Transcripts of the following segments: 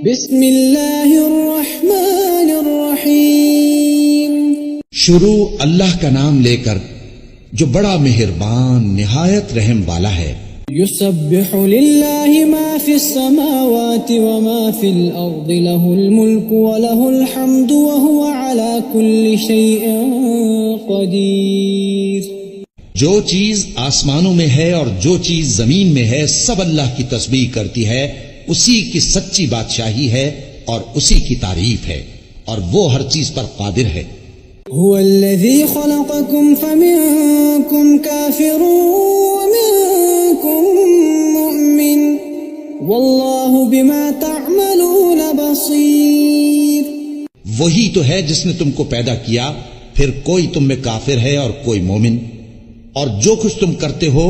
بسم اللہ الرحمن الرحیم۔ شروع اللہ کا نام لے کر جو بڑا مہربان نہایت رحم والا ہے۔ یسبح للہ ما فی السماوات وما فی الارض له الملک وله الحمد وهو على كل شیء قدیر۔ جو چیز آسمانوں میں ہے اور جو چیز زمین میں ہے سب اللہ کی تسبیح کرتی ہے، اسی کی سچی بادشاہی ہے اور اسی کی تعریف ہے، اور وہ ہر چیز پر قادر ہے۔ هو الذی خلقکم فمنکم کافر ومنکم مؤمن واللہ بما تعملون بصیر۔ وہی تو ہے جس نے تم کو پیدا کیا، پھر کوئی تم میں کافر ہے اور کوئی مومن، اور جو کچھ تم کرتے ہو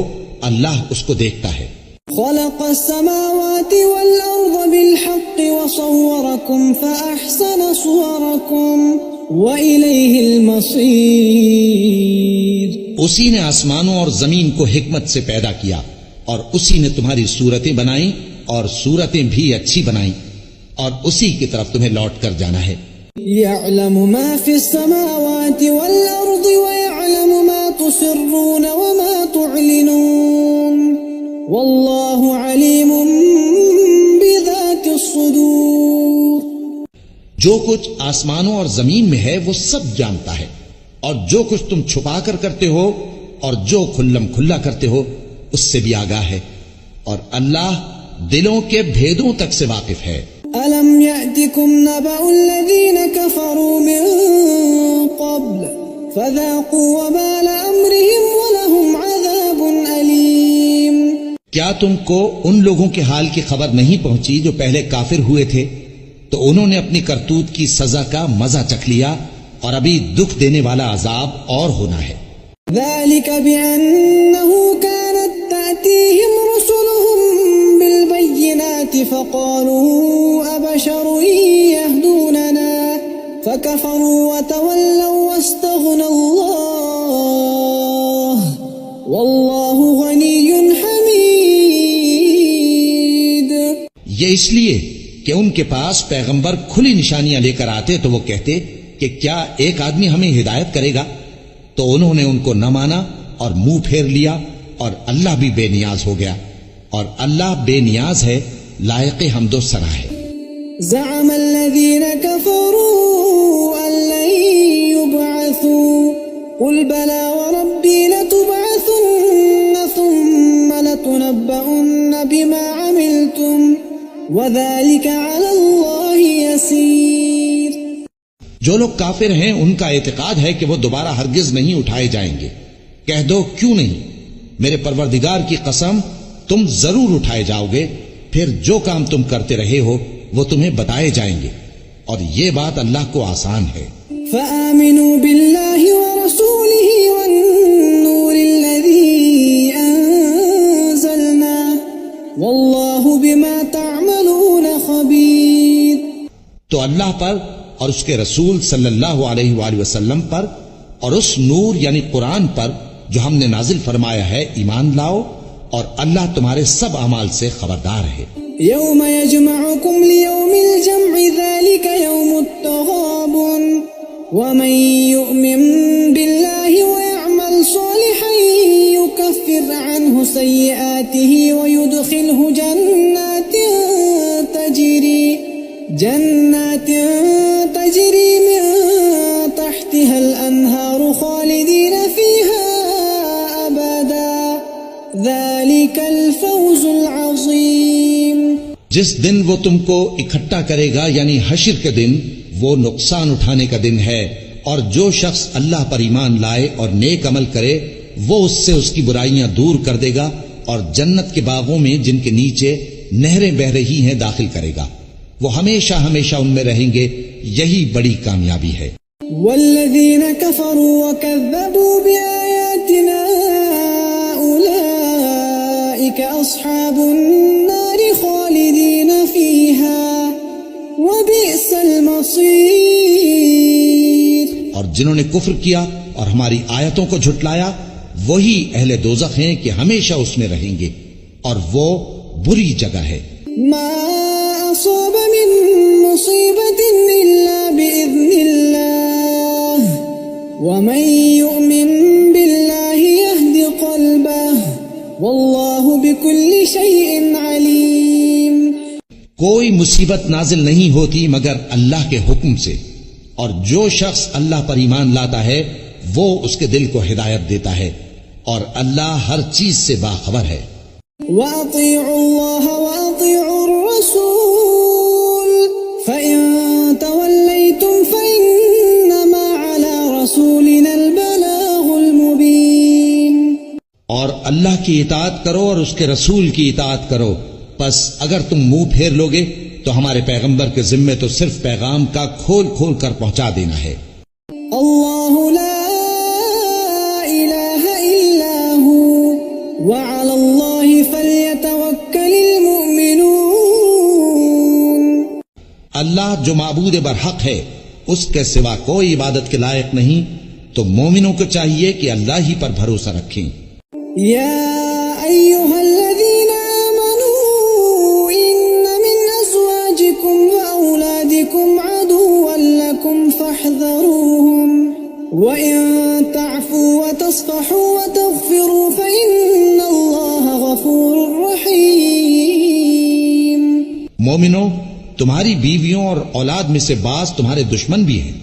اللہ اس کو دیکھتا ہے۔ خلق السماوات والأرض بالحق وصوركم فأحسن صوركم وإليه المصير۔ اسی نے آسمانوں اور زمین کو حکمت سے پیدا کیا، اور اسی نے تمہاری صورتیں بنائیں اور صورتیں بھی اچھی بنائیں، اور اسی کی طرف تمہیں لوٹ کر جانا ہے۔ يعلم ما في السماوات والأرض ويعلم ما تسرون وما تعلنون واللہ علیم بذات الصدور۔ جو کچھ آسمانوں اور زمین میں ہے وہ سب جانتا ہے، اور جو کچھ تم چھپا کر کرتے ہو اور جو کھلم کھلا کرتے ہو اس سے بھی آگاہ ہے، اور اللہ دلوں کے بھیدوں تک سے واقف ہے۔ أَلَمْ يَأْتِكُمْ نَبَأُ الَّذِينَ كَفَرُوا مِن قَبْلُ فَذَاقُوا وَبَالَ أَمْرِهِمْ وَلَهُمْ عَذَابٌ أَلِيمٌ۔ کیا تم کو ان لوگوں کے حال کی خبر نہیں پہنچی جو پہلے کافر ہوئے تھے، تو انہوں نے اپنی کرتوت کی سزا کا مزہ چکھ لیا، اور ابھی دکھ دینے والا عذاب اور ہونا ہے۔ ذَلِكَ بِأَنَّهُ كَانَتْ تَأْتِيهِمْ رُسُلُهُم بِالْبَيِّنَاتِ فَقَالُوا أَبَشَرٌ يَهْدُونَنَا فَكَفَرُوا وَتَوَلَّوْا وَاسْتَغْنَى اللَّهُ وَاللَّهُ غَنِيٌّ حَمِيدٌ۔ یہ اس لیے کہ ان کے پاس پیغمبر کھلی نشانیاں لے کر آتے تو وہ کہتے کہ کیا ایک آدمی ہمیں ہدایت کرے گا، تو انہوں نے ان کو نہ مانا اور منہ پھیر لیا، اور اللہ بھی بے نیاز ہو گیا، اور اللہ بے نیاز ہے، لائق حمد و ثنا ہے۔ زعم الذين كفروا أن لن يبعثوا قل بلى وربي لتبعثن ثم لتنبؤن بما عملتم وذلك على الله يسير۔ جو لوگ کافر ہیں ان کا اعتقاد ہے کہ وہ دوبارہ ہرگز نہیں اٹھائے جائیں گے۔ کہہ دو کیوں نہیں، میرے پروردگار کی قسم تم ضرور اٹھائے جاؤ گے، پھر جو کام تم کرتے رہے ہو وہ تمہیں بتائے جائیں گے، اور یہ بات اللہ کو آسان ہے۔ فآمنوا بالله ورسوله والنور الذي أنزلنا والله بما تعملون خبير۔ تو اللہ پر اور اس کے رسول صلی اللہ علیہ وآلہ وسلم پر اور اس نور یعنی قرآن پر جو ہم نے نازل فرمایا ہے ایمان لاؤ، اور اللہ تمہارے سب اعمال سے خبردار ہے۔ یوم یجمعکم لیوم الجمع ذلک یوم التغابن ومن یؤمن باللہ ویعمل صالحا یکفر عنہ سیئاته ویدخلہ جنات تجری من تحتها الانہار خالدین فیہا ابدا ذلك الفوز العظیم۔ جس دن وہ تم کو اکٹھا کرے گا یعنی حشر کے دن، وہ نقصان اٹھانے کا دن ہے، اور جو شخص اللہ پر ایمان لائے اور نیک عمل کرے وہ اس سے اس کی برائیاں دور کر دے گا، اور جنت کے باغوں میں جن کے نیچے نہریں بہ رہی ہیں داخل کرے گا، وہ ہمیشہ ہمیشہ ان میں رہیں گے، یہی بڑی کامیابی ہے۔ والذین کفروا وکذبوا بآیاتنا اولئک اصحاب النار خالدین فیہا وبئس المصیر۔ اور جنہوں نے کفر کیا اور ہماری آیتوں کو جھٹلایا وہی اہل دوزخ ہیں کہ ہمیشہ اس میں رہیں گے، اور وہ بری جگہ ہے۔ ما أصاب من مصيبة إلا بإذن الله ومن يؤمن بالله يهد قلبه والله بكل شيء عليم. کوئی مصیبت نازل نہیں ہوتی مگر اللہ کے حکم سے، اور جو شخص اللہ پر ایمان لاتا ہے وہ اس کے دل کو ہدایت دیتا ہے، اور اللہ ہر چیز سے باخبر ہے. وَأَطِيعُوا اللَّهَ وَأَطِيعُوا الرَّسُولَ فَإِن تَوَلَّيْتُمْ فَإِنَّمَا عَلَى رَسُولِنَا الْبَلَاغُ الْمُبِينُ. اور اللہ کی اطاعت کرو اور اس کے رسول کی اطاعت کرو، پس اگر تم منہ پھیر لوگے تو ہمارے پیغمبر کے ذمے تو صرف پیغام کا کھول کھول کر پہنچا دینا ہے. اللہ لا الہ الا ہو وعلی اللہ فلیتوکل المؤمنون. اللہ جو معبود برحق ہے اس کے سوا کوئی عبادت کے لائق نہیں، تو مومنوں کو چاہیے کہ اللہ ہی پر بھروسہ رکھیں. یا ایہا الذین آمنوا ان من ازواجکم واولادکم عدوا لکم فاحذروہم وَإِن تَعْفُوا وَتَصْفَحُوا وَتَغْفِرُوا فَإِنَّ اللَّهَ غَفُورٌ رَحِيمٌ. مومنو، تمہاری بیویوں اور اولاد میں سے بعض تمہارے دشمن بھی ہیں،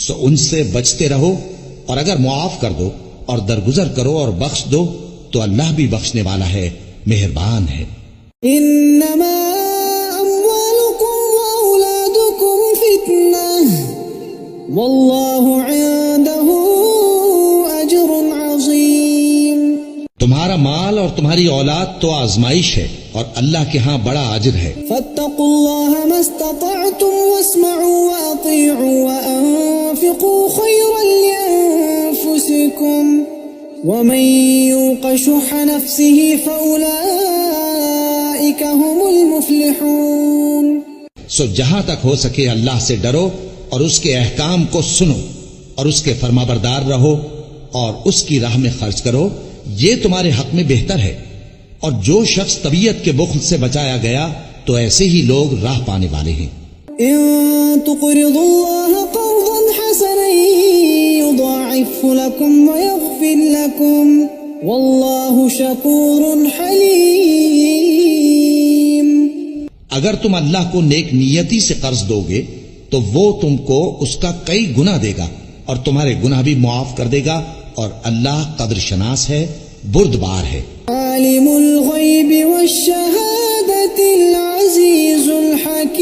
سو ان سے بچتے رہو، اور اگر معاف کر دو اور درگزر کرو اور بخش دو تو اللہ بھی بخشنے والا ہے، مہربان ہے. انما اموالکم واولادکم فتنہ واللہ عنده اجر عظیم. تمہارا مال اور تمہاری اولاد تو آزمائش ہے اور اللہ کے ہاں بڑا اجر ہے. فاتقوا اللہ ما استطعتم واسمعوا واطیعوا وانفقوا خیرا لانفسکم ومن یوق شح نفسه فاولئک هم المفلحون. سو جہاں تک ہو سکے اللہ سے ڈرو اور اس کے احکام کو سنو اور اس کے فرمانبردار رہو اور اس کی راہ میں خرچ کرو، یہ تمہارے حق میں بہتر ہے. اور جو شخص طبیعت کے بخل سے بچایا گیا تو ایسے ہی لوگ راہ پانے والے ہیں. ان تقرضوا اللہ قرضا حسنا يضاعفه لكم ويغفر لكم واللہ شکور حلیم. اگر تم اللہ کو نیک نیتی سے قرض دو گے تو وہ تم کو اس کا کئی گنا دے گا اور تمہارے گناہ بھی معاف کر دے گا، اور اللہ قدر شناس ہے، بردبار ہے. عالم الغیب والشہادۃ العزیز الحکیم.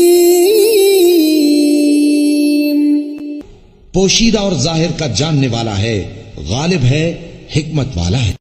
پوشیدہ اور ظاہر کا جاننے والا ہے، غالب ہے، حکمت والا ہے.